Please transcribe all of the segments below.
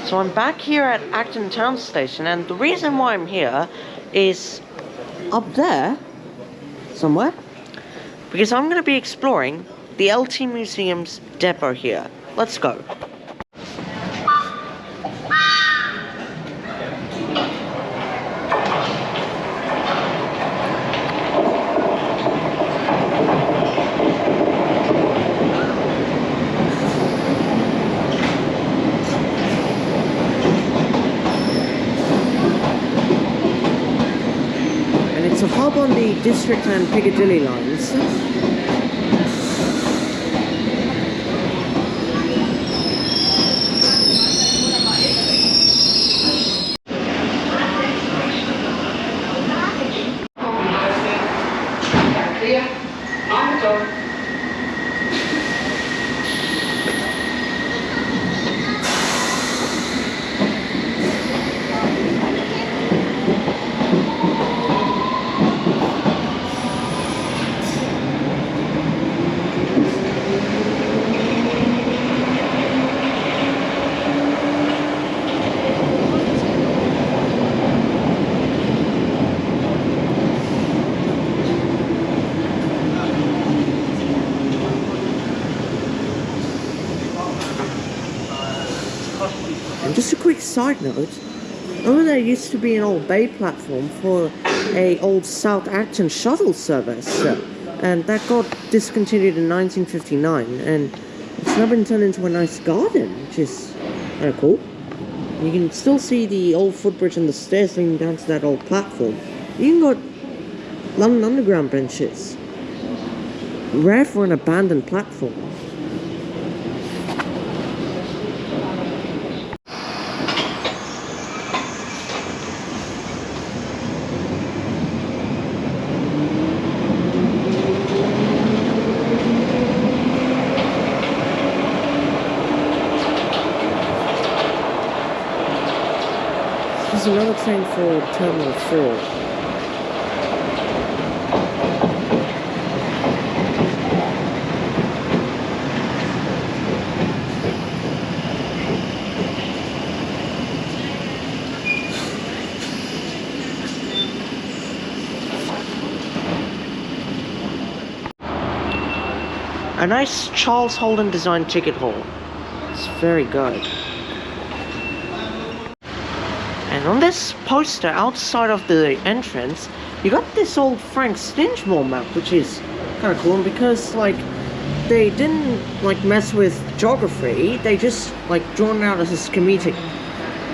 So I'm back here at Acton Town Station, and the reason why I'm here is up there somewhere, because I'm going to be exploring the LT Museum's depot here. Let's go. It's a hub on the District and Piccadilly lines. And just a quick side note, over there used to be an old bay platform for a old South Acton shuttle service, and that got discontinued in 1959, and it's now been turned into a nice garden, which is kind of cool. You can still see the old footbridge and the stairs leading down to that old platform. You even got London Underground benches. Rare for an abandoned platform. There's another train for Terminal 4. A nice Charles Holden designed ticket hall. It's very good. And on this poster outside of the entrance, you got this old Frank Stingemore map, which is kind of cool because, like, they didn't, like, mess with geography, they just, like, drawn it out as a schematic.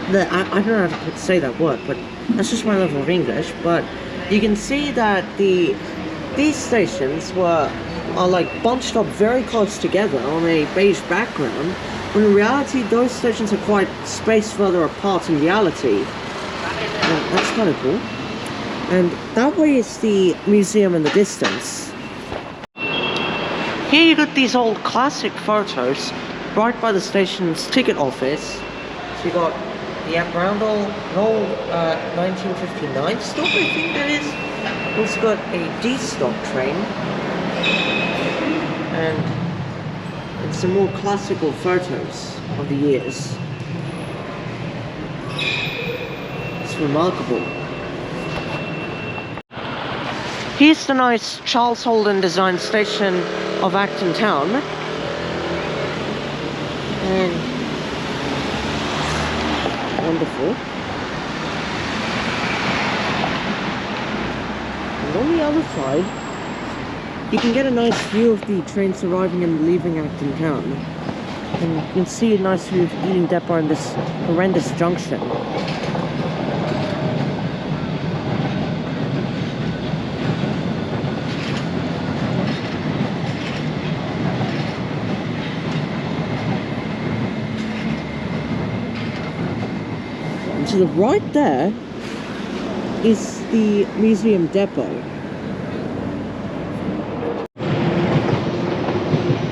I don't know how to say that word, but that's just my level of English, but you can see that these stations are like bunched up very close together on a beige background, when in reality those stations are quite spaced further apart in reality. And that's kind of cool. And that way is the museum in the distance. Here you got these old classic photos right by the station's ticket office. So you got the Apparandal, an old 1959 stop, I think that is. Also got a D-stop train. And it's some more classical photos of the years. It's remarkable. Here's the nice Charles Holden designed station of Acton Town. And wonderful. And on the other side, you can get a nice view of the trains arriving and leaving Acton Town. And you can see a nice view of Ealing Depot in this horrendous junction. And to the right there is the museum depot.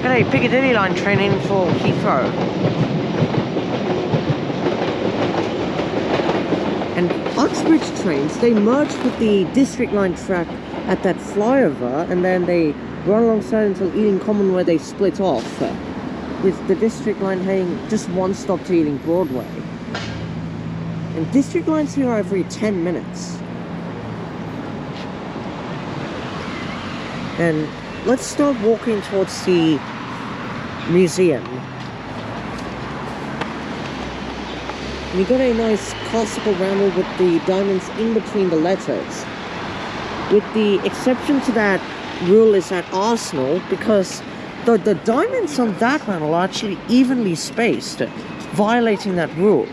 Got a Piccadilly line train in for Heathrow. And Uxbridge trains, they merge with the District line track at that flyover, and then they run alongside until Ealing Common, where they split off, with the District line heading just one stop to Ealing Broadway. And district lines here are every 10 minutes. And let's start walking towards the museum. You got a nice classical ramble with the diamonds in between the letters. With the exception to that rule is at Arsenal, because the diamonds on that one are actually evenly spaced, violating that rule.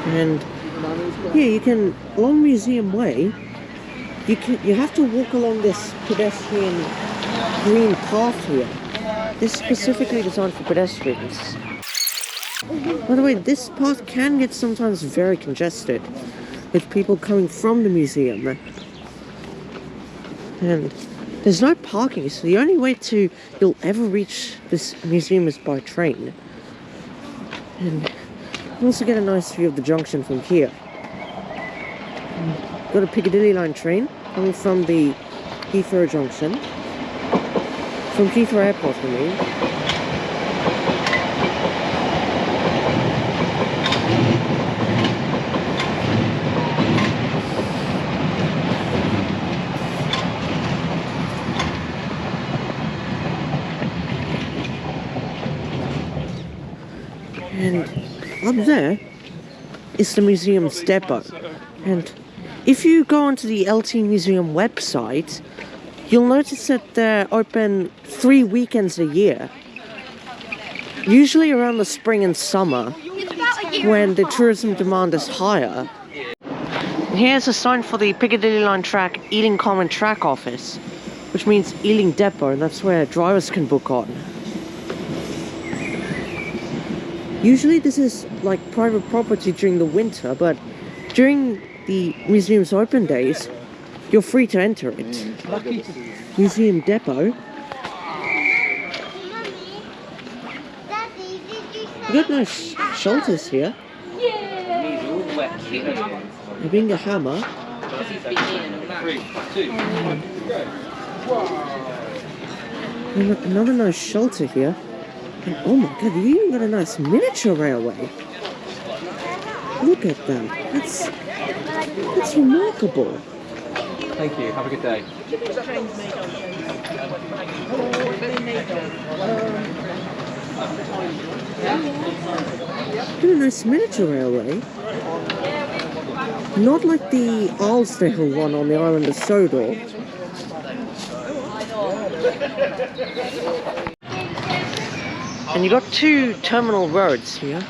And here you can, along Museum Way, you have to walk along this pedestrian green path here. This is specifically designed for pedestrians. By the way, this path can get sometimes very congested with people coming from the museum. And there's no parking, so the only way you'll ever reach this museum is by train. And you also get a nice view of the junction from here. Got a Piccadilly line train coming from the Heathrow junction. From Heathrow Airport, I mean. And up there is the museum's depot. And if you go onto the LT Museum website, you'll notice that they're open 3 weekends a year. Usually around the spring and summer, when the tourism demand is higher. Here's a sign for the Piccadilly line track Ealing Common Track Office, which means Ealing Depot, and that's where drivers can book on. Usually this is like private property during the winter, but during the museum's open days, you're free to enter it. Museum Depot. You got nice shelters here. Having a hammer. And another nice shelter here. And oh my god, you even got a nice miniature railway. Look at that. That's remarkable. Thank you. Have a good day. Got a nice miniature railway. Not like the Arlesdale one on the island of Sodor. And you got 2 terminal roads here.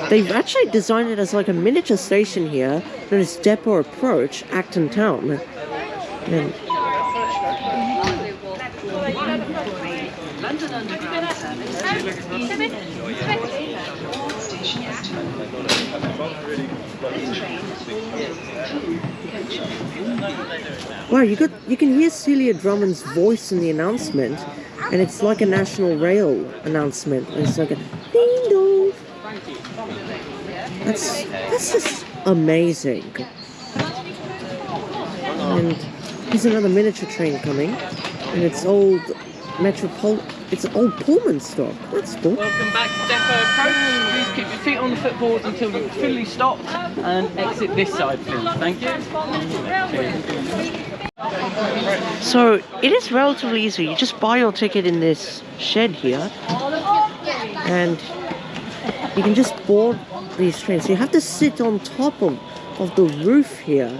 They've actually designed it as like a miniature station here, known as Depot Approach, Acton Town. And wow, you can hear Celia Drummond's voice in the announcement, and it's like a national rail announcement. And it's like a ding dong. That's just amazing. And here's another miniature train coming, and it's old it's an old Pullman stock. That's cool. Welcome back to Depot Approach. Please keep your feet on the footboards until you've fully stopped and exit this side, please. Thank you. So it is relatively easy. You just buy your ticket in this shed here, and you can just board these trains. You have to sit on top of the roof here,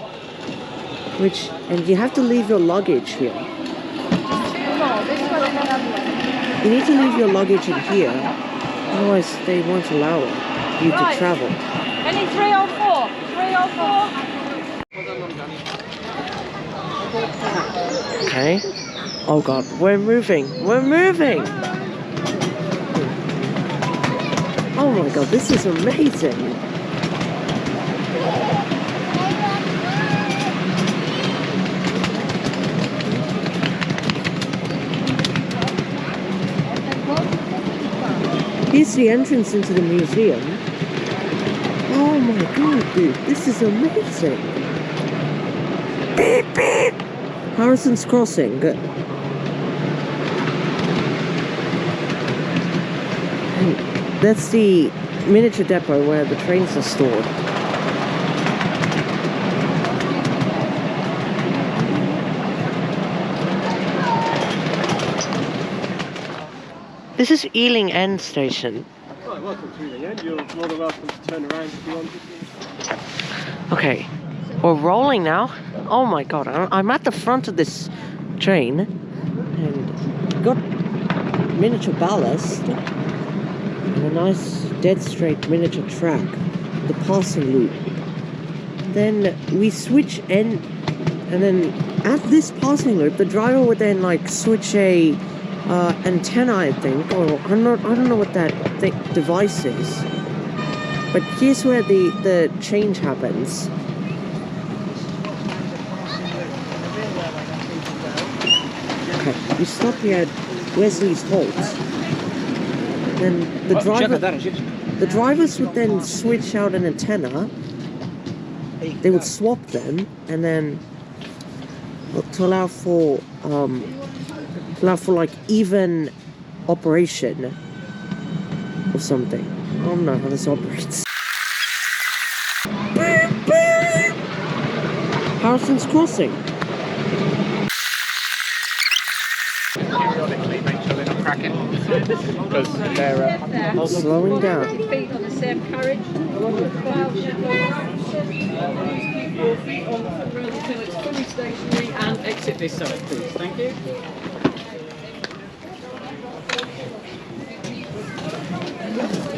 and you have to leave your luggage here. You need to leave your luggage in here, otherwise they won't allow you to travel. Any 304? 304? Okay. Oh god, we're moving! We're moving! Oh my god, this is amazing! Here's the entrance into the museum. Oh my god, dude, this is amazing! Beep beep! Harrison's Crossing. That's the miniature depot where the trains are stored. This is Ealing End Station. Right, welcome to the end. You're more than welcome to turn around if you want. Okay, we're rolling now. Oh my god, I'm at the front of this train and got miniature ballast and a nice dead straight miniature track, the passing loop. Then we switch end, and then at this passing loop the driver would then like switch a antenna, I think, or I don't know what that device is. But here's where the change happens. Okay, we stop here at Wesley's Halt. Then the drivers would then switch out an antenna. They would swap them, and then to allow for like even operation or something. I don't know how this operates. Harrison's Crossing. Periodically make sure they're not cracking because they're Slowing down. Feet on the same carriage. Keep your feet on the footrail until it's fully stationary and exit this side, please. Thank you.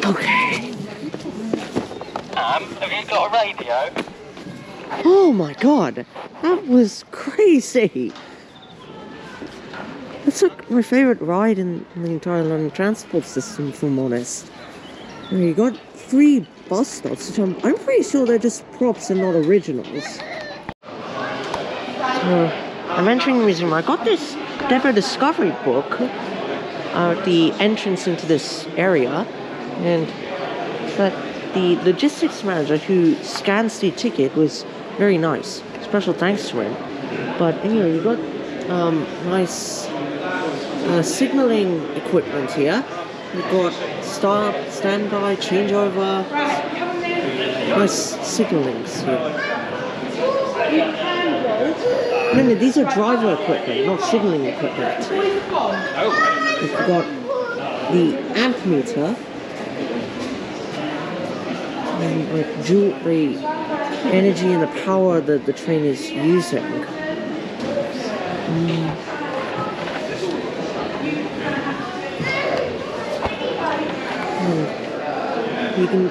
Okay. Have you got a radio? Oh my god, that was crazy. That's like my favorite ride in the entire London transport system, if I'm honest. You got 3 bus stops, which I'm pretty sure they're just props and not originals. I'm entering the museum. I got this Depot Discovery book at the entrance into this area, and that the logistics manager who scans the ticket was very nice. Special thanks to him. But anyway, you got nice signaling equipment here. We've got start, standby, changeover. Nice signalings here. No, these are driver equipment, not signaling equipment. We've got the amp meter and like the energy and the power that the train is using.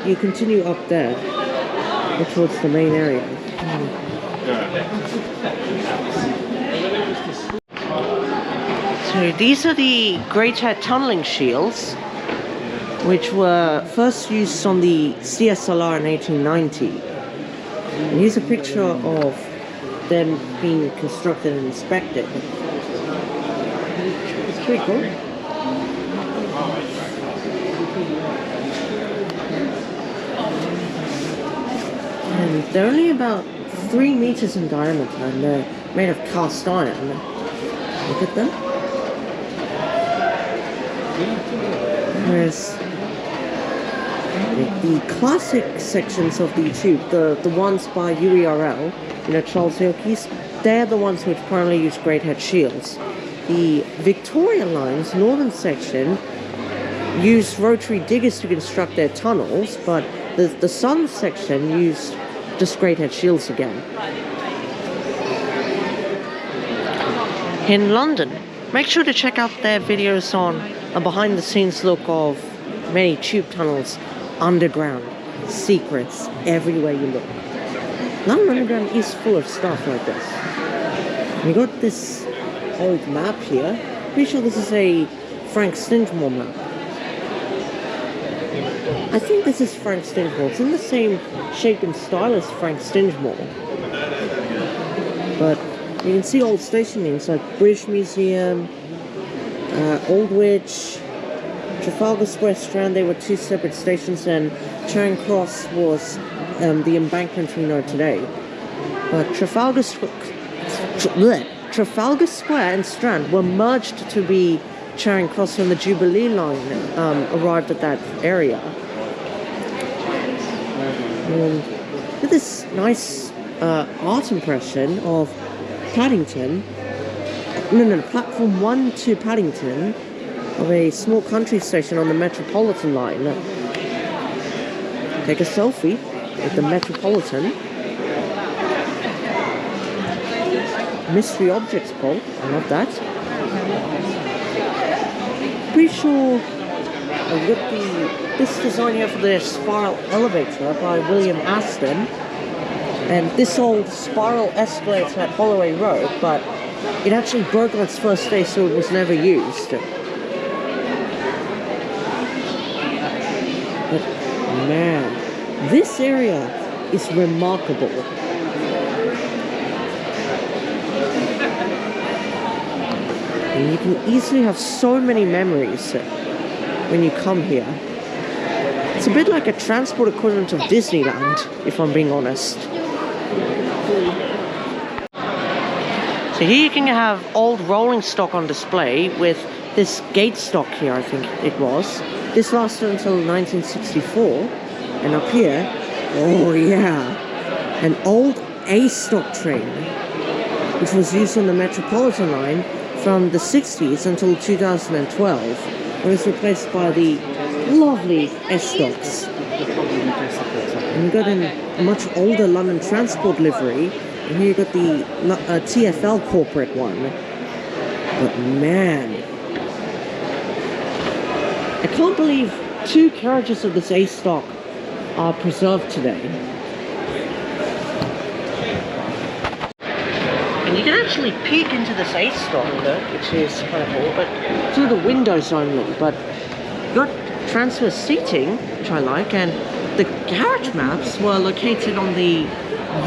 You continue up there towards the main area. So these are the Greathead tunneling shields, which were first used on the CSLR in 1890. And here's a picture of them being constructed and inspected. It's pretty cool. And they're only about 3 meters in diameter, and they're made of cast iron. Look at them. Whereas the classic sections of the tube, the ones by UERL, Charles Hilkey's, they're the ones which primarily use Greathead shields. The Victoria Line's northern section used rotary diggers to construct their tunnels, but the southern section used just Greathead shields again. In London, make sure to check out their videos on a behind-the-scenes look of many tube tunnels underground. Secrets everywhere you look. London Underground is full of stuff like this. We got this old map here. Pretty sure this is a Frank Stingemore map. I think this is Frank Stingemore. It's in the same shape and style as Frank Stingemore. But you can see old station names like British Museum, Aldwych, Trafalgar Square Strand. They were 2 separate stations, and Charing Cross was the embankment we know today. But Trafalgar Square and Strand were merged to be Charing Cross when the Jubilee line arrived at that area. And with this nice art impression of Paddington, platform 1 to Paddington of a small country station on the Metropolitan line. Take a selfie with the Metropolitan. Mystery objects pole, I love that. Pretty sure I've got this design here for the spiral elevator by William Acton, and this old spiral escalator at Holloway Road, but it actually broke on its first day, so it was never used. But man, this area is remarkable. And you can easily have so many memories when you come here. It's a bit like a transport equivalent of Disneyland, if I'm being honest. So here you can have old rolling stock on display with this gate stock here, I think it was. This lasted until 1964. And up here, oh yeah, an old A stock train, which was used on the Metropolitan line from the 60s until 2012, when it was replaced by the lovely S-Stocks. And you've got a much older London Transport livery, and here you've got the TfL corporate one. But man, I can't believe 2 carriages of this A-Stock are preserved today. And you can actually peek into this A-Stock, which is kind of cool, but through the windows only. But you've got transfer seating, which I like, and the carriage maps were located on the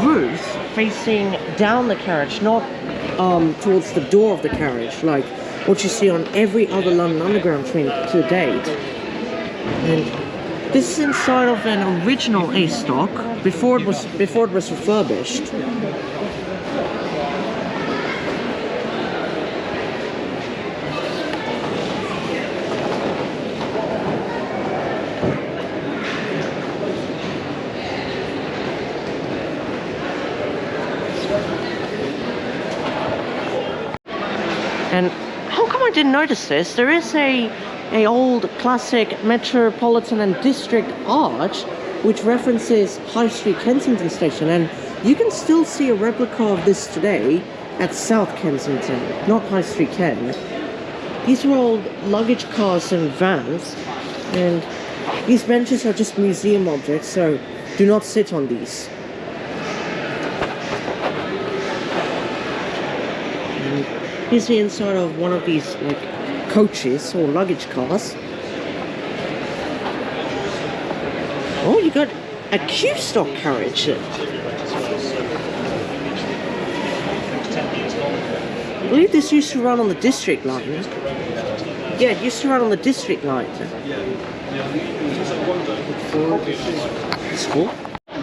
roof facing down the carriage, not towards the door of the carriage, like what you see on every other London Underground train to date. And this is inside of an original A-Stock before it was refurbished. And how come I didn't notice this? There is a old classic Metropolitan and District arch which references High Street Kensington Station, and you can still see a replica of this today at South Kensington, not High Street Ken. These are old luggage cars and vans, and these benches are just museum objects, so do not sit on these. Here's the inside of one of these coaches or luggage cars. Oh, you got a Q-Stock carriage. I believe this used to run on the District line. Yeah, it used to run on the District line. It's cool.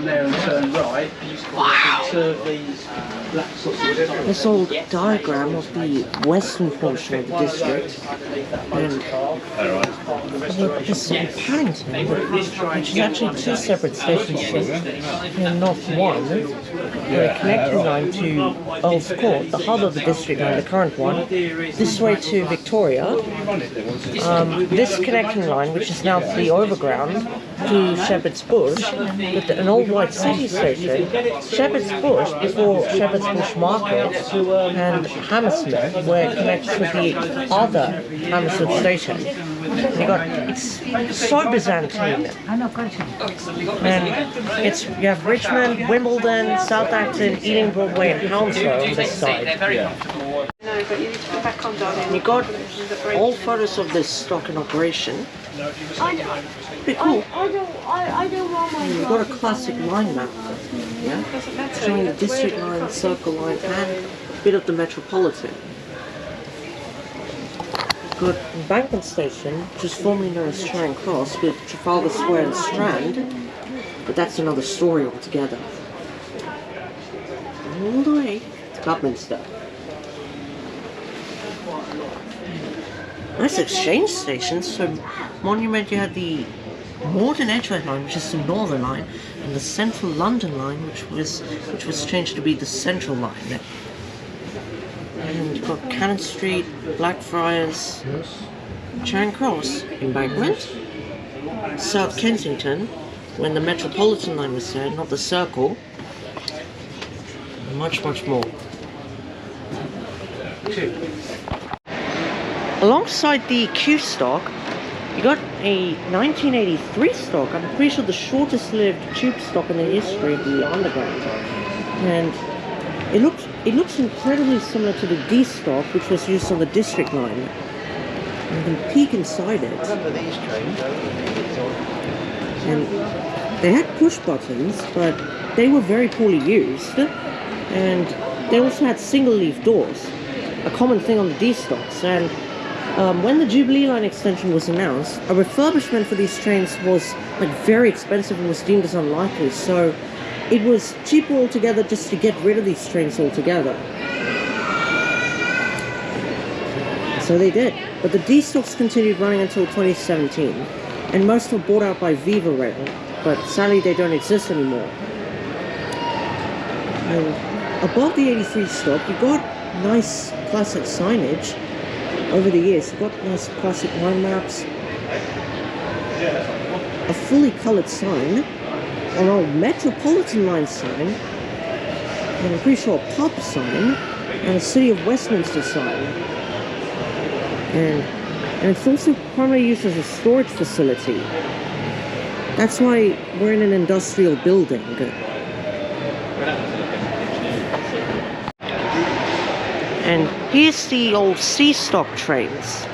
There and turn right. Wow. Serve these black sausages. This old diagram of the western portion of the district, and this Paddington, which is actually 2 separate stations here, not one. The connecting line to Earl's Court, the hub of the district line, the current one, this way to Victoria. This connecting line, which is now the overground, to Shepherd's Bush, with an old white city station, Shepherd's Bush before Shepherd's Bush Market, and Hammersmith, where it connects with the other Hammersmith station. It's so Byzantine. And you have Richmond, Wimbledon, South Acton, Ealing Broadway, and Hounslow on this side. No, but you need to go back on, darling. You got all photos of this stock in operation. Pretty cool. I don't want my You've got a classic line map, yeah, showing the district line, circle line, and a bit of the Metropolitan. Got Embankment Station, which is formerly known as Charing Cross, with Trafalgar Square and Strand, but that's another story altogether. All the way to Upminster. nice exchange stations. So Monument, you had the Northern Edgeware line, which is the Northern line, and the Central London line, which was changed to be the Central line. And you've got Cannon Street, Blackfriars, Charing Cross, Embankment, South Kensington, when the Metropolitan line was there, not the Circle, and much more. Alongside the Q stock, you got a 1983 stock. I'm pretty sure the shortest lived tube stock in the history of the Underground. And it looks incredibly similar to the D stock, which was used on the District line. You can peek inside it. And they had push buttons, but they were very poorly used. And they also had single leaf doors, a common thing on the D stocks. And when the Jubilee line extension was announced, a refurbishment for these trains was very expensive and was deemed as unlikely. So it was cheaper altogether just to get rid of these trains altogether. So they did. But the D stocks continued running until 2017, and most were bought out by Viva Rail, but sadly they don't exist anymore. And above the 83 stock, you got nice classic signage over the years. You got nice classic line maps, a fully coloured sign, an old Metropolitan line sign, and I'm pretty sure a pub sign, and a City of Westminster sign. And it's also primarily used as a storage facility. That's why we're in an industrial building. And here's the old C stock trains.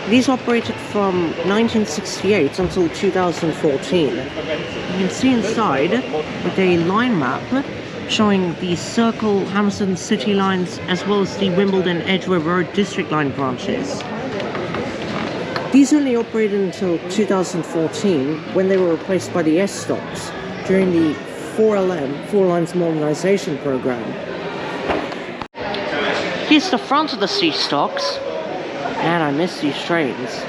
These operated from 1968 until 2014. You can see inside with a line map showing the Circle, Hammersmith City lines, as well as the Wimbledon Edgware Road District line branches. These only operated until 2014, when they were replaced by the S stocks during the 4LM, 4 Lines Modernisation Program. Here's the front of the C stocks, and I miss these trains.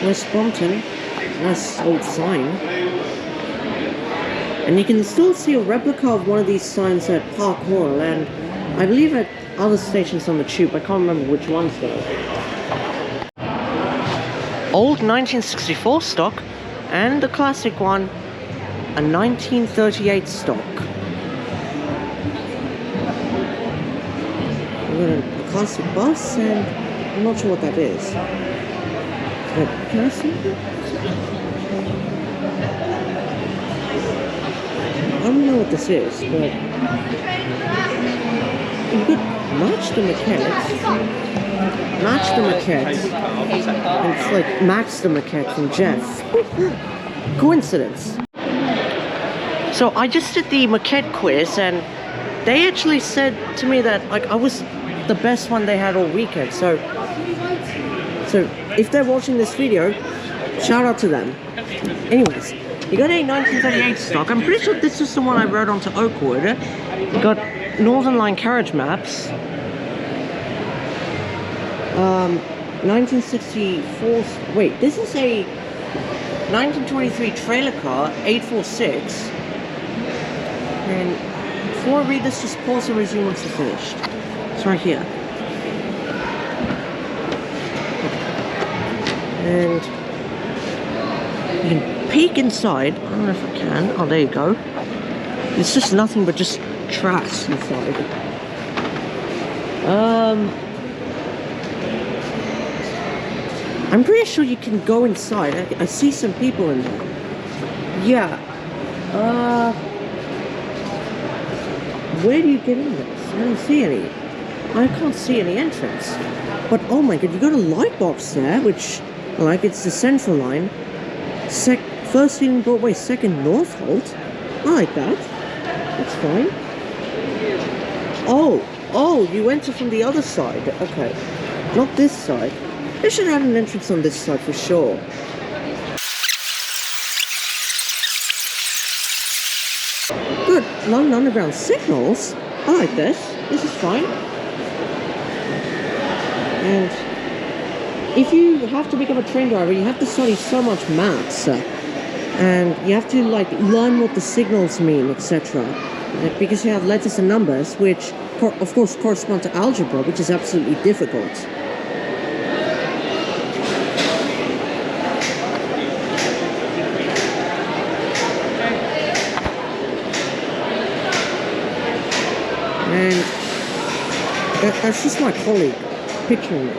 West Brompton, nice old sign. And you can still see a replica of one of these signs at Park Royal, and I believe at other stations on the tube. I can't remember which ones though. Old 1964 stock, and the classic one, a 1938 stock. We've got a classic bus, and I'm not sure what that is. Can I see it? I don't know what this is, but you could match the maquette, and it's like Max the maquette from Jeff. Coincidence. So I just did the maquette quiz, and they actually said to me that I was the best one they had all weekend. So if they're watching this video, shout out to them. Anyways, you got a 1938 stock. I'm pretty sure this is the one I rode onto Oakwood. You got Northern Line carriage maps. 1964. Wait, this is a 1923 trailer car, 846. And before I read this, just pause and resume once it's finished. It's right here. And you can peek inside. I don't know if I can. Oh, there you go. It's just nothing but just trash inside. I'm pretty sure you can go inside. I see some people in there. Yeah. Where do you get in this? I don't see any. I can't see any entrance. But oh my god, you got a light box there, which it's the Central line. First Ealing Broadway, second Northolt. I like that. That's fine. Oh, you enter from the other side. Okay. Not this side. They should have an entrance on this side for sure. Good. London Underground signals. I like this. this is fine. And if you have to become a train driver, you have to study so much maths, and you have to like learn what the signals mean, etc. Like, because you have letters and numbers, which of course correspond to algebra, which is absolutely difficult. And that's just my colleague picturing it.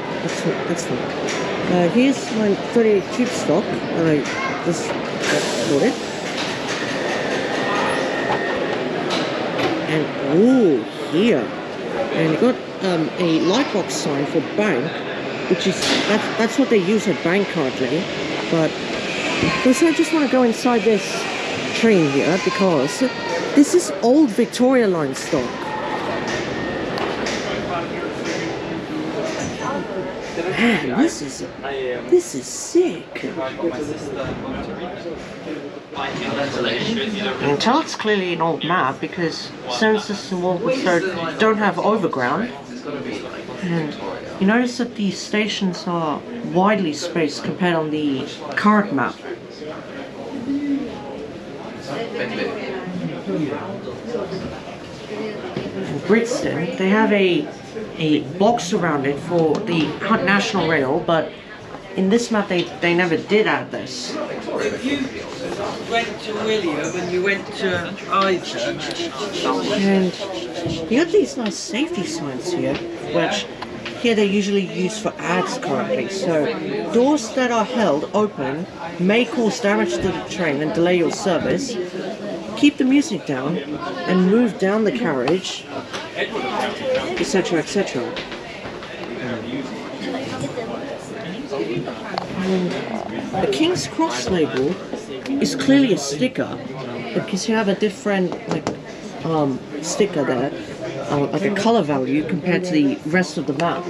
That's fine. Here's my 38 tube stock that I just got it. And ooh, here. And you got a lightbox sign for bank, which is that's what they use at bank currently. But so I just want to go inside this train here because this is old Victoria Line stock. Man, this is sick. You can tell it's clearly an old map because census and World War III don't have overground. And you notice that these stations are widely spaced compared on the current map. In Brixton, they have a box around it for the National Rail, but in this map they never did add this. If you went to William and you went to Ichurch, and you have these nice safety signs here, which here they're usually used for ads currently. So doors that are held open may cause damage to the train and delay your service. Keep the music down and move down the carriage, etc., etc. And the King's Cross label is clearly a sticker because you have a different sticker there, like a color value compared to the rest of the map.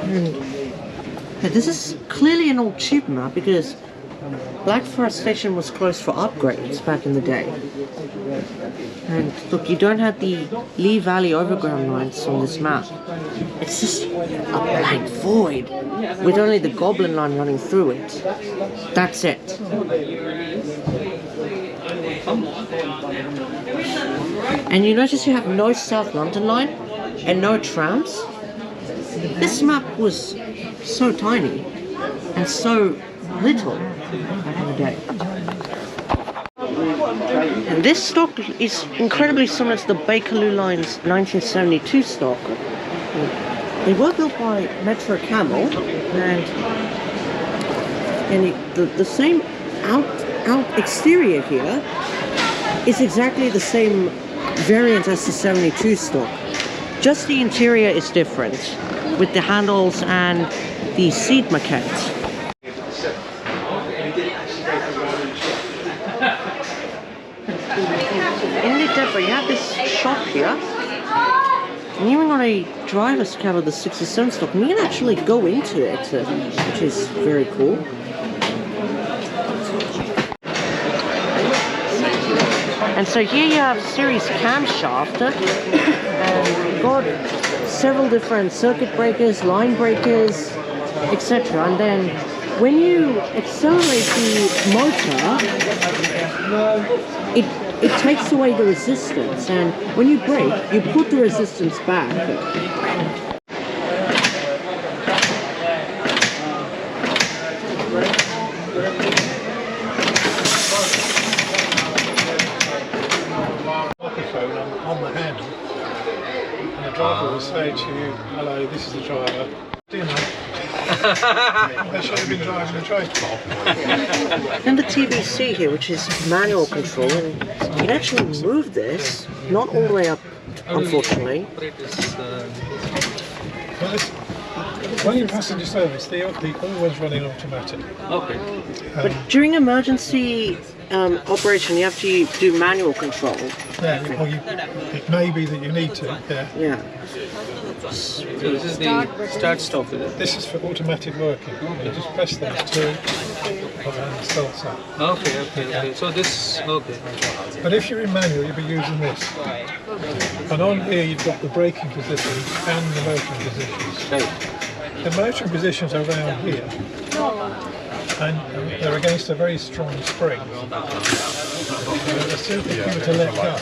And this is clearly an old tube map because Blackfriars Station was closed for upgrades back in the day. And look, you don't have the Lee Valley Overground lines on this map. It's just a blank void with only the Goblin line running through it. That's it. And you notice you have no South London line and no trams. This map was so tiny and so little back in the day. And this stock is incredibly similar to the Bakerloo Line's 1972 stock. They were built by Metro Camel, and the same out exterior here is exactly the same variant as the 72 stock. Just the interior is different, with the handles and the seat maquette. In the depot, you have this shop here, and even on a driver's cab of the 67 stock, and you can actually go into it, which is very cool. And so here you have series camshaft, and you've got several different circuit breakers, line breakers, etc. And then when you accelerate the motor, it takes away the resistance, and when you brake, you put the resistance back. Microphone on the handle, and the driver will say to you, "Hello, this is the driver." Do you know? They should have been driving the train. Then the TBC here, which is manual control, and you can actually move this, not all the way up, unfortunately. Well, when you're passenger service, they always running automatic. Okay. But during emergency operation, you have to do manual control. Yeah, well, it may be that you need to. Yeah. Yeah. So this is the start stop, is it? This is for automatic working. You just press those two buttons Tulsa. Okay. So this, okay. But if you're in manual, you'll be using this. And on here, you've got the braking positions and the motoring positions. The motoring positions are around here, and they're against a very strong spring. As soon as you were to let go,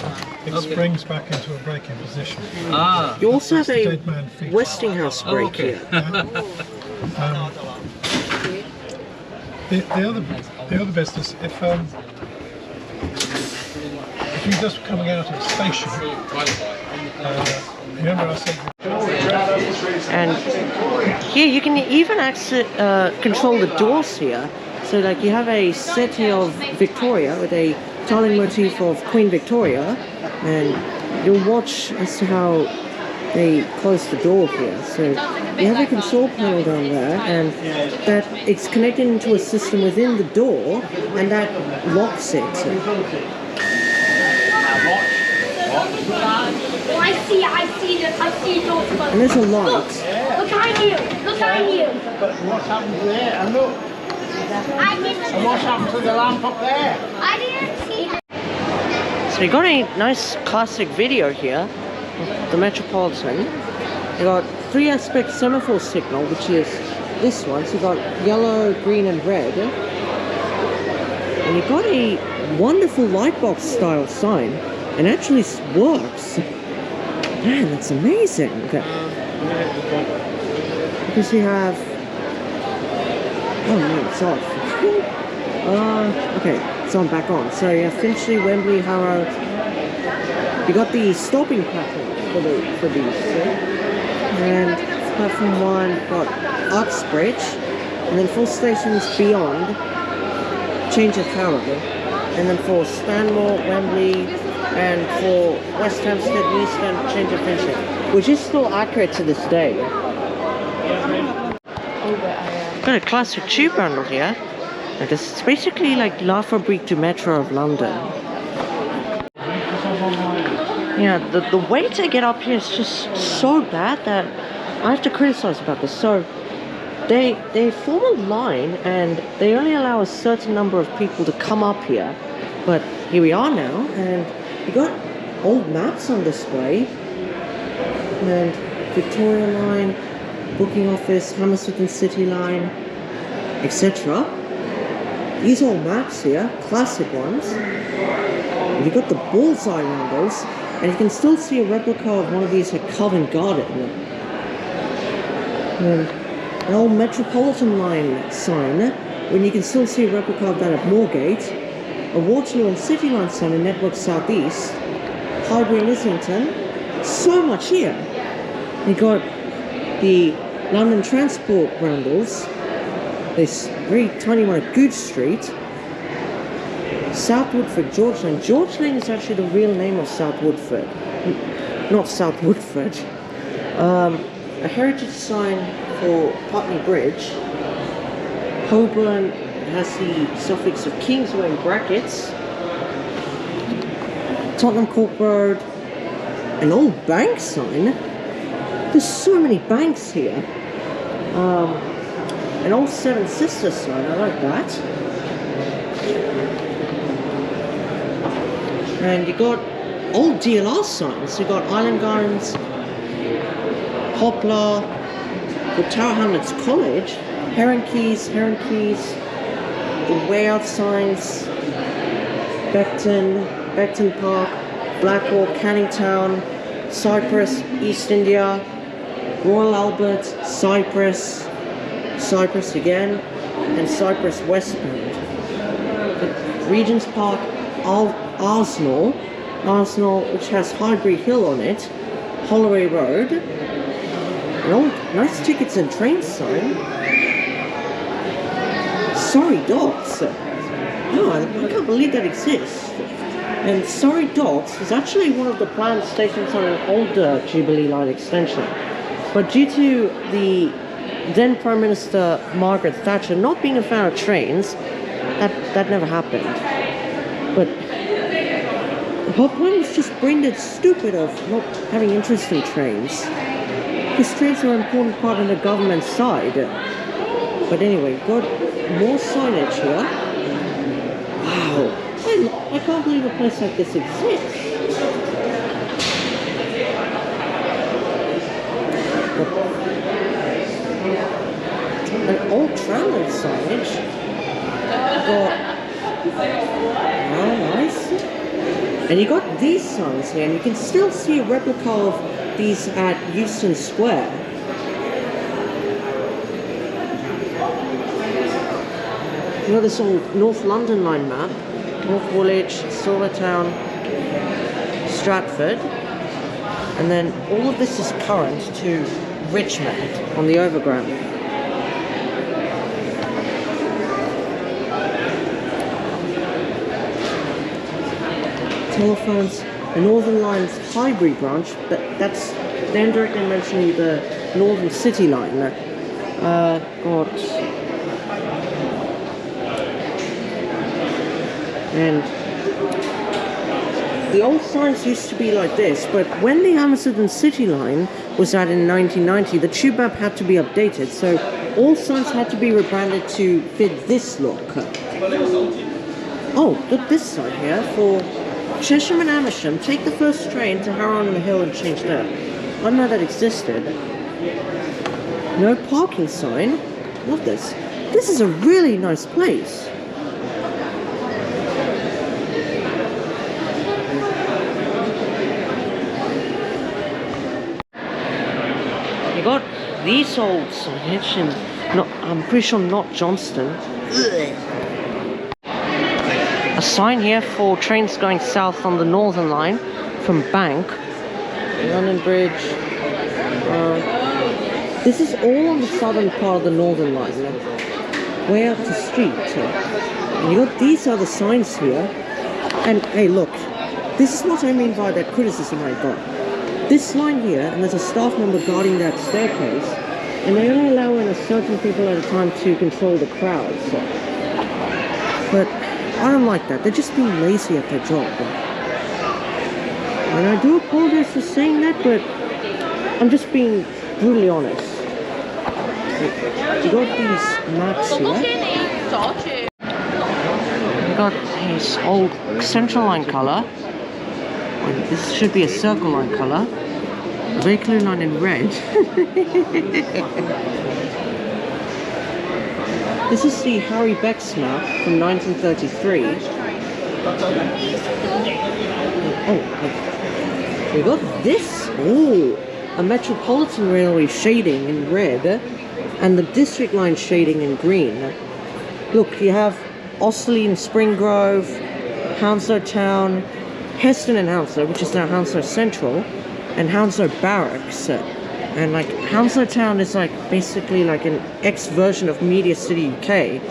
it springs back into a braking position. Ah. You also have That's the a dead man feature. Westinghouse brake here. The other business, if you're just coming out of the station, remember I said. And here you can even control the doors here. So like you have a set here of Victoria with a tiling motif of Queen Victoria, and you'll watch as to how they close the door here. So you have a control panel down there, and that it's connected into a system within the door, and that locks it. Oh, I see doors. And there's a light. Look behind you. Look behind you. But what's happened there? And look, and what's happened to the lamp up there? I didn't see that. So you got a nice classic video here of the Metropolitan. You got 3-aspect semaphore signal, which is this one. So you got yellow, green, and red. And you got a wonderful lightbox style sign, and actually works. Man, that's amazing. Okay. Because you have. Oh no, it's off. Okay, it's on back on. So you have Finchley, Wembley, Harrow. You got the stopping pattern for these. And platform 1 got Uxbridge, and then 4 stations beyond, change of Harrow. And then for Stanmore, Wembley, and for West Hampstead, Euston, change of Finchley, which is still accurate to this day. Got a classic tube bundle here. And it's basically like La Fabrique du Metro of London. Yeah, the way to get up here is just so bad that I have to criticize about this. So they form a line and they only allow a certain number of people to come up here. But here we are now, and you got old maps on display, and Victoria Line, booking office, Hammersmith and City Line, etc. These old maps here, classic ones. You got the bullseye roundels, and you can still see a replica of one of these at Covent Garden. And an old Metropolitan Line sign, when you can still see a replica of that at Moorgate. A Waterloo and City Line sign in Network Southeast, Highbury and Islington. So much here. You got the London Transport roundels. This very tiny one at Goodge Street. South Woodford, George Lane. George Lane is actually the real name of South Woodford, not South Woodford. A heritage sign for Putney Bridge. Holborn has the suffix of Kingsway in brackets. Tottenham Court Road. An old bank sign. There's so many banks here. An old Seven Sisters sign, I like that. And you got old DLR signs. You got Island Gardens, Poplar, the Tower Hamlets College, Heron Keys, the Way Out signs, Beckton Park, Blackwall, Canning Town, Cyprus, East India, Royal Albert, Cyprus again, and Cyprus westbound. Regent's Park, Arsenal, which has Highbury Hill on it, Holloway Road, an old nice tickets and trains sign. Surrey Docks. Oh, I can't believe that exists. And Surrey Docks is actually one of the planned stations on an older Jubilee Line extension. But due to the then Prime Minister Margaret Thatcher not being a fan of trains, that never happened. But her point was just brain dead stupid of not having interest in trains. Because trains are an important part of the government side. But anyway, got more signage here. can't believe a place like this exists. An old tramway signage. Got, oh, nice. And you got these signs here, and you can still see a replica of these at Euston Square. You got this old North London line map. North Woolwich, Silvertown, Stratford. And then all of this is current to Richmond on the Overground. Telephones, the Northern Line's Highbury branch, but that's then directly mentioning the Northern City Line. Got and the old signs used to be like this, but when the Amsterdam City Line was added in 1990, the tube map had to be updated, so all signs had to be rebranded to fit this look. Oh, look this side here for Chesham and Amersham. Take the first train to Harrow on the Hill and change there. I didn't know that existed. No parking sign. Love this. This is a really nice place. You got these old signage and I'm pretty sure not Johnston. A sign here for trains going south on the Northern Line from Bank, London Bridge. This is all on the southern part of the Northern Line, way up the street. And you got these other signs here. And hey, look, this is what I mean by that criticism I got. This line here, and there's a staff member guarding that staircase, and they only allow in a certain people at a time to control the crowds. But I don't like that. They're just being lazy at their job. And I do apologize for saying that, but I'm just being brutally honest. You got these maps here. You got this old Central Line colour. This should be a Circle Line colour. Wakerloo Line in red. This is the Harry Beck's map from 1933. Oh, we got this. Oh, a Metropolitan Railway shading in red, and the District Line shading in green. Look, you have Osterley and Spring Grove, Hounslow Town, Heston and Hounslow, which is now Hounslow Central, and Hounslow Barracks. And like Hounslow Town is like basically like an ex-version of Media City UK.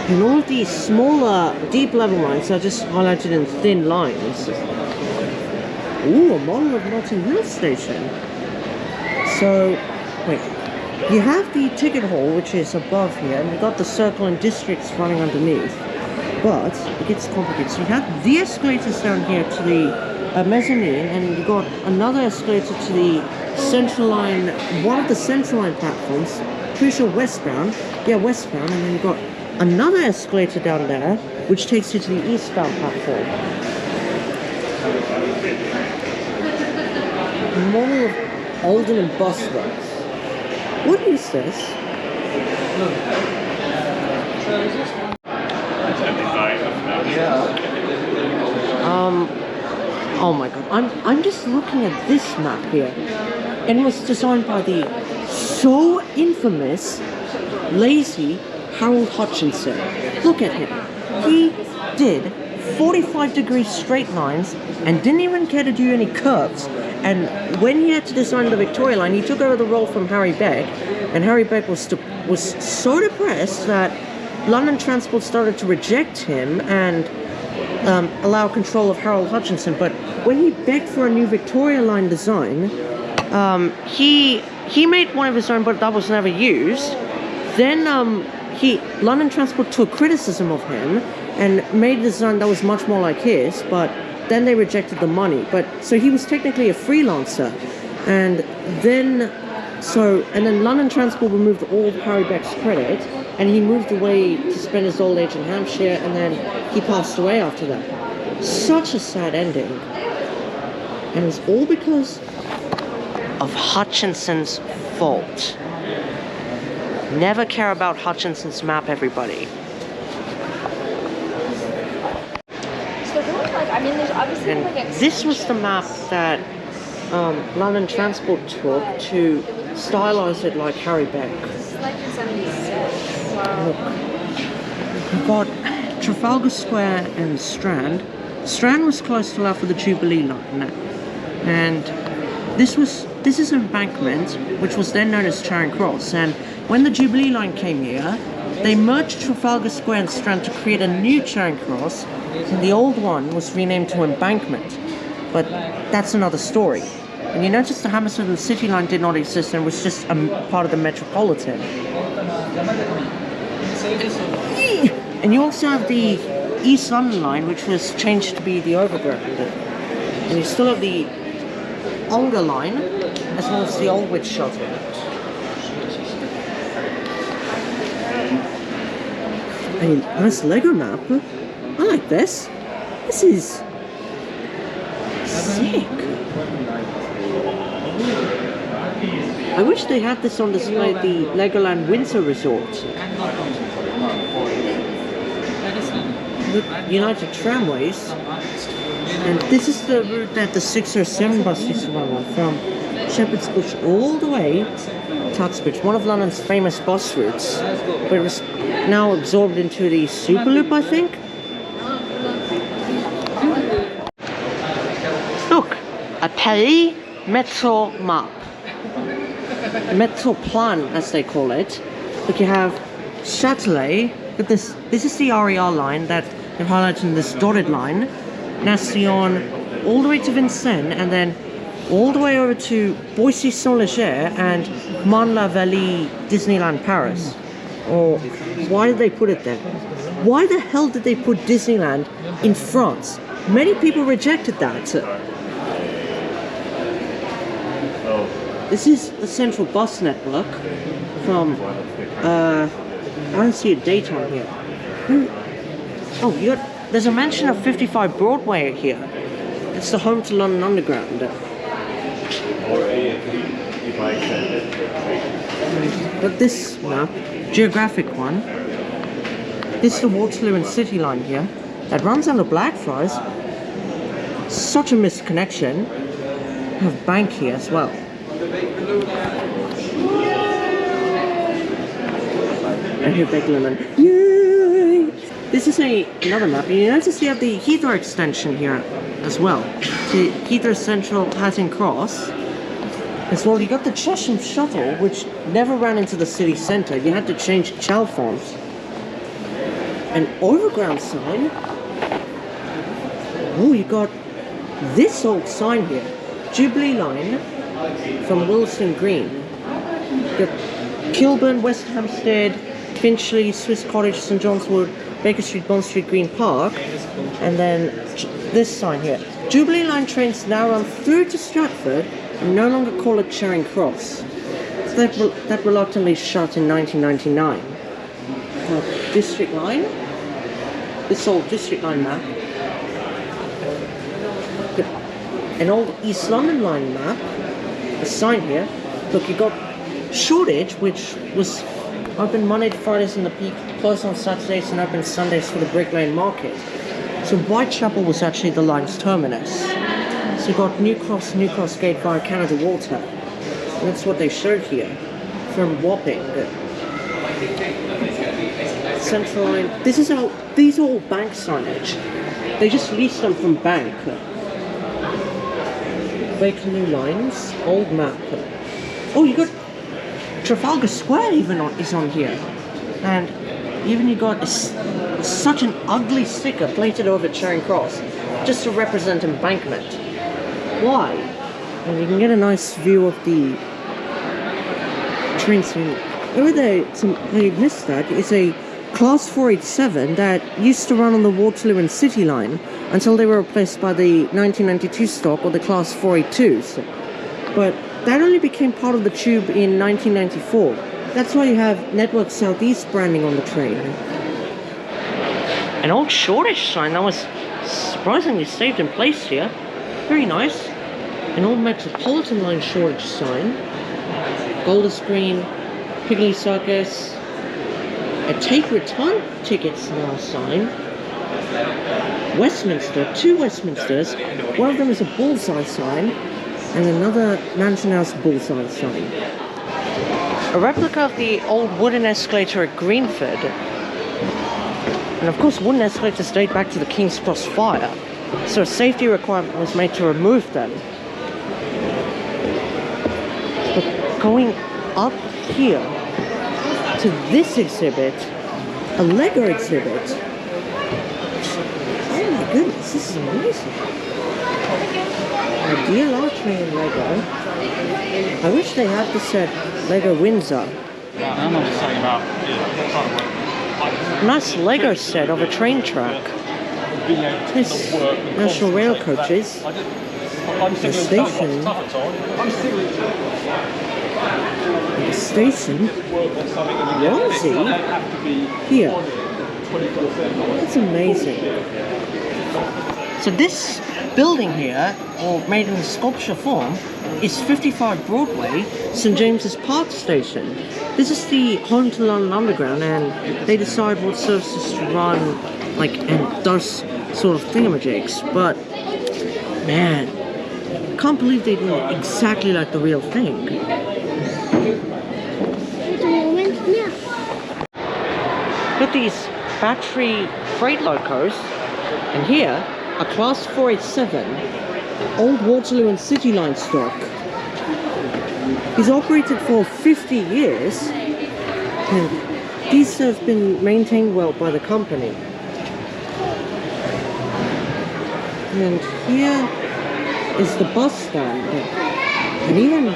And all of these smaller, deep level lines are just highlighted in thin lines. Ooh, a model of Notting Hill Station. So, wait, you have the ticket hall, which is above here, and you've got the circle and districts running underneath. But it gets complicated. So you have the escalators down here to the mezzanine, and you got another escalator to the Central Line, one of the Central Line platforms, pretty sure westbound, yeah, westbound, and then you got another escalator down there, which takes you to the eastbound platform. Model of Oldham and Bosworth. What is this? Oh my god, I'm just looking at this map here, and it was designed by the so infamous, lazy Harold Hutchinson. Look at him. He did 45-degree straight lines and didn't even care to do any curves. And when he had to design the Victoria Line, he took over the role from Harry Beck, and Harry Beck was so depressed that London Transport started to reject him and allow control of Harold Hutchinson. But when he begged for a new Victoria Line design, he made one of his own, but that was never used. Then London Transport took criticism of him and made a design that was much more like his, but then they rejected the money. But so he was technically a freelancer, and then London Transport removed all of Harry Beck's credit, and he moved away to spend his old age in Hampshire, and then he passed away after that. Such a sad ending. And it was all because of Hutchinson's fault. Never care about Hutchinson's map, everybody. So like, I mean, there's obviously And like a this was the map that London Transport took to stylize it like Harry Beck. It's like in 76. Wow. Look, we've got Trafalgar Square and Strand. Strand was close to for the Jubilee line, and this is embankment, which was then known as Charing Cross. And when the Jubilee line came here, they merged Trafalgar Square and Strand to create a new Charing Cross, and the old one was renamed to Embankment. But that's another story. And you notice the Hammersmith and City line did not exist and was just a part of the Metropolitan. And you also have the East London line, which was changed to be the Overground. And you still have the Ongar line, as well as the Aldwych shuttle. A nice Lego map. I like this. This is sick. I wish they had this on display at the Legoland Windsor Resort. Look, United Tramways. And this is the route that the 6 or 7 bus used to run on, from Shepherd's Bush all the way to Uxbridge, one of London's famous bus routes. But it was now absorbed into the Superloop, I think. Look, a Paris Metro map. Metro plan, as they call it. Look, you have Châtelet. Look, this is the RER line that they've highlighted in this dotted line. Nation all the way to Vincennes, and then all the way over to Boissy-Saint-Léger and Marne-la-Vallée, Disneyland Paris. Or why did they put it there? Why the hell did they put Disneyland in France? Many people rejected that. This is the central bus network from, I don't see a date on here. Oh, there's a mention of 55 Broadway here. It's the home to London Underground. But this map, geographic one, this is the Waterloo and City line here, that runs under Blackfriars. Such a missed connection. We have Bank here as well. And here Beckleman. Yay! This is another map, and you notice you have the Heathrow extension here as well. See, Heathrow Central, Hatton Cross. As well, you got the Chesham shuttle, which never ran into the city centre. You had to change Chalfonts. An overground sign. Oh, you got this old sign here. Jubilee line from Wilson Green. You got Kilburn, West Hampstead, Finchley, Swiss Cottage, St John's Wood, Baker Street, Bond Street, Green Park, and then this sign here. Jubilee line trains now run through to Stratford and no longer call it Charing Cross. That reluctantly shut in 1999. District line. This old district line map. An old East London line map. A sign here. Look, you got Shoreditch, which was open Monday to Fridays in the peak, closed on Saturdays and open Sundays for the Brick Lane Market. So Whitechapel was actually the line's terminus. So you got New Cross Gate via Canada Water. And that's what they showed here from Wapping. Central line. These are all bank signage. They just leased them from Bank. Bakerloo lines, old map. Oh, you got Trafalgar Square is on here, and even you got such an ugly sticker plated over Charing Cross just to represent Embankment. Why? And you can get a nice view of the train scene. Over there, you missed that, it's a Class 487 that used to run on the Waterloo and City line until they were replaced by the 1992 stock, or the Class 482s. But that only became part of the tube in 1994. That's why you have Network Southeast branding on the train. An old Shoreditch sign that was surprisingly saved in place here. Very nice. An old Metropolitan Line Shoreditch sign. Golders Green, Piggly Circus. A Take Return Tickets Now sign. Westminster, 2 Westminsters. One of them is a bullseye sign, and another Mansion House bullseye sign. A replica of the old wooden escalator at Greenford. And of course, wooden escalators date back to the King's Cross fire, so a safety requirement was made to remove them. But going up here to this exhibit, a Lego exhibit. Oh my goodness, this is amazing. A DLR train Lego. I wish they had the set Lego Windsor. I'm not just saying about Nice Lego set of a train track. This National Rail coaches. The station. The station. Romsey? Here. That's amazing. So this building here, or made in sculpture form, is 55 Broadway, St James's Park Station. This is the home to London Underground, and they decide what services to run, like, and those sort of thingamajigs. But, man, can't believe they did it exactly like the real thing. Got these battery freight locos, and here, a Class 487, old Waterloo and City Line stock. He's operated for 50 years, and these have been maintained well by the company. And here is the bus stand, and even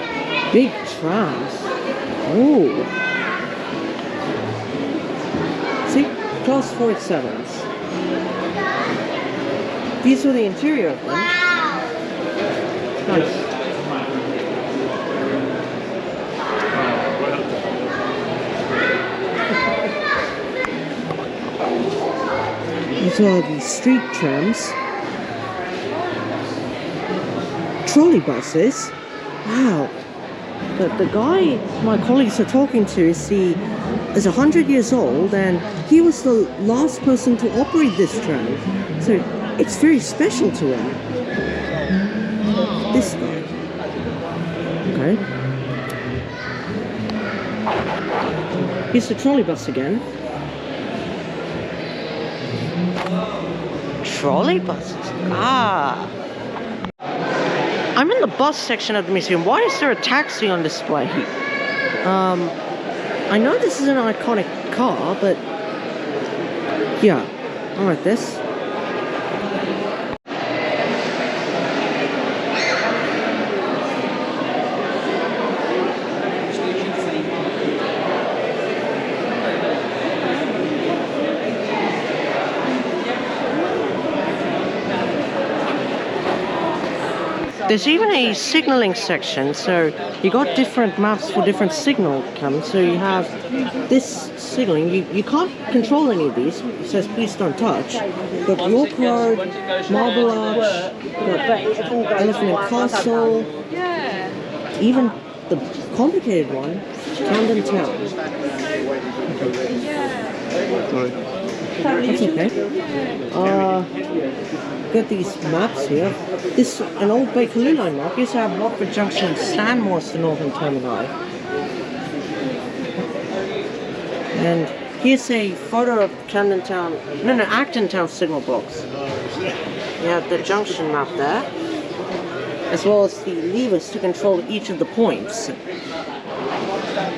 big trams. Oh, see, Class 487s. These are the interior of them. Nice. These are the street trams. Trolley buses. Wow. But the guy my colleagues are talking to is 100 years old, and he was the last person to operate this tram. So it's very special to him. This guy. Okay. Here's the trolley bus again. Trolley buses. Ah. I'm in the bus section of the museum. Why is there a taxi on display? I know this is an iconic car, but yeah, I like this. There's even a signaling section, so you got different maps for different signal codes. So you have this signaling, you can't control any of these, it says please don't touch. You've got York Road, Marble Arch, Elephant and Castle, even the complicated one, Camden Town. Sorry. That's okay. Got these maps here. This an old Bakerloo line map. Used to have Watford Junction and Stanmore as the northern termini. And here's a photo of Camden Town, Acton Town signal box. You have the junction map there, as well as the levers to control each of the points.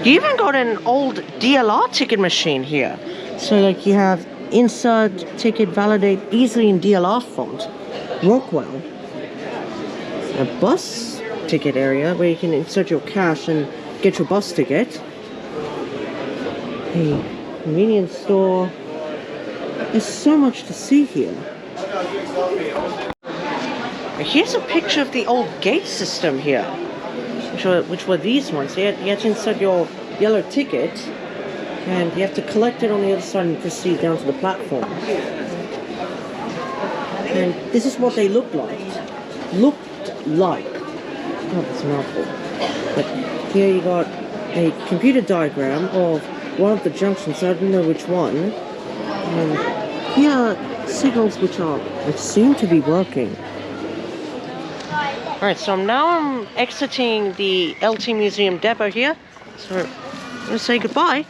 You even got an old DLR ticket machine here. So like you have insert, ticket, validate easily in DLR font. Rockwell. A bus ticket area where you can insert your cash and get your bus ticket. A convenience store. There's so much to see here. Here's a picture of the old gate system here, which were these ones. You had to insert your yellow ticket, and you have to collect it on the other side and proceed down to the platform. And this is what they looked like. Oh, that's a mouthful. But here you got a computer diagram of one of the junctions, I don't know which one. And here are signals which seem to be working. Alright, so I'm exiting the LT Museum depot here. So I'm going to say goodbye,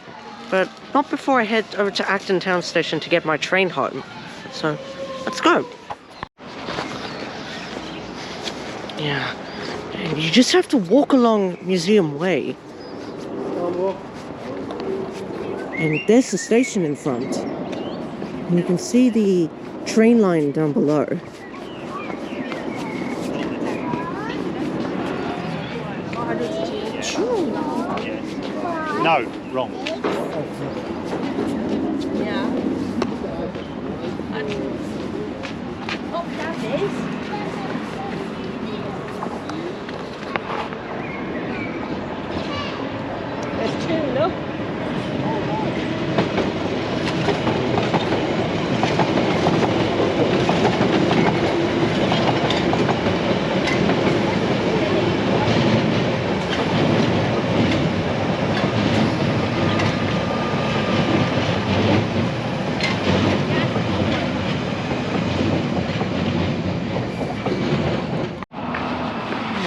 but not before I head over to Acton Town Station to get my train home. So let's go. Yeah, and you just have to walk along Museum Way. And there's the station in front. And you can see the train line down below. No, wrong. Yeah. Oh, that is. There's two, look.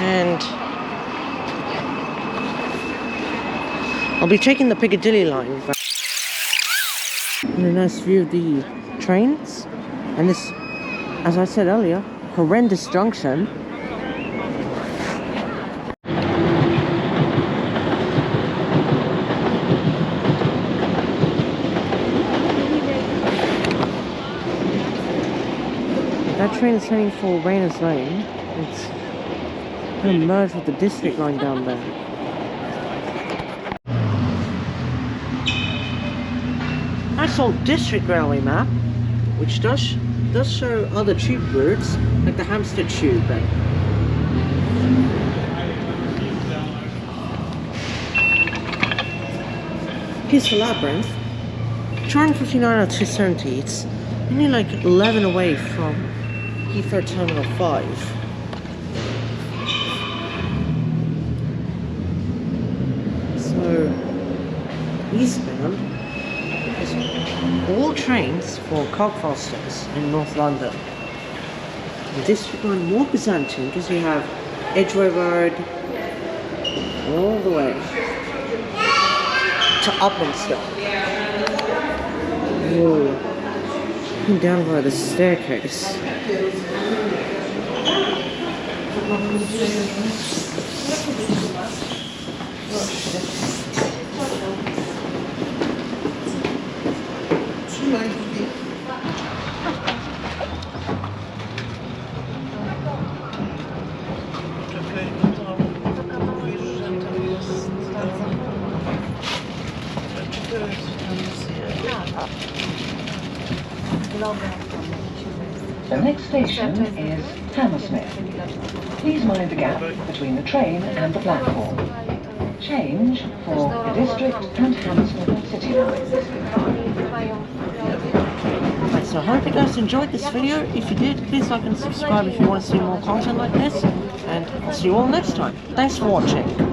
And I'll be taking the Piccadilly line back. And a nice view of the trains. And this, as I said earlier, horrendous junction. That train is heading for Rayners Lane. It's going to merge with the district line down there. Nice old district railway map, which does show other tube routes, like the Hampstead Tube. Here's the Labyrinth. Train 59 out of 270. It's only like 11 away from Heathrow Terminal 5. So, eastbound is all trains for Cockfosters in North London. The district line more Byzantine because you have Edgware Road all the way to Upminster. Whoa. Down by the staircase. The next station is Hammersmith. Please mind the gap between the train and the platform. Change for the District and Hammersmith City lines. Right, so I hope you guys enjoyed this video. If you did, please like and subscribe if you want to see more content like this. And I'll see you all next time. Thanks for watching.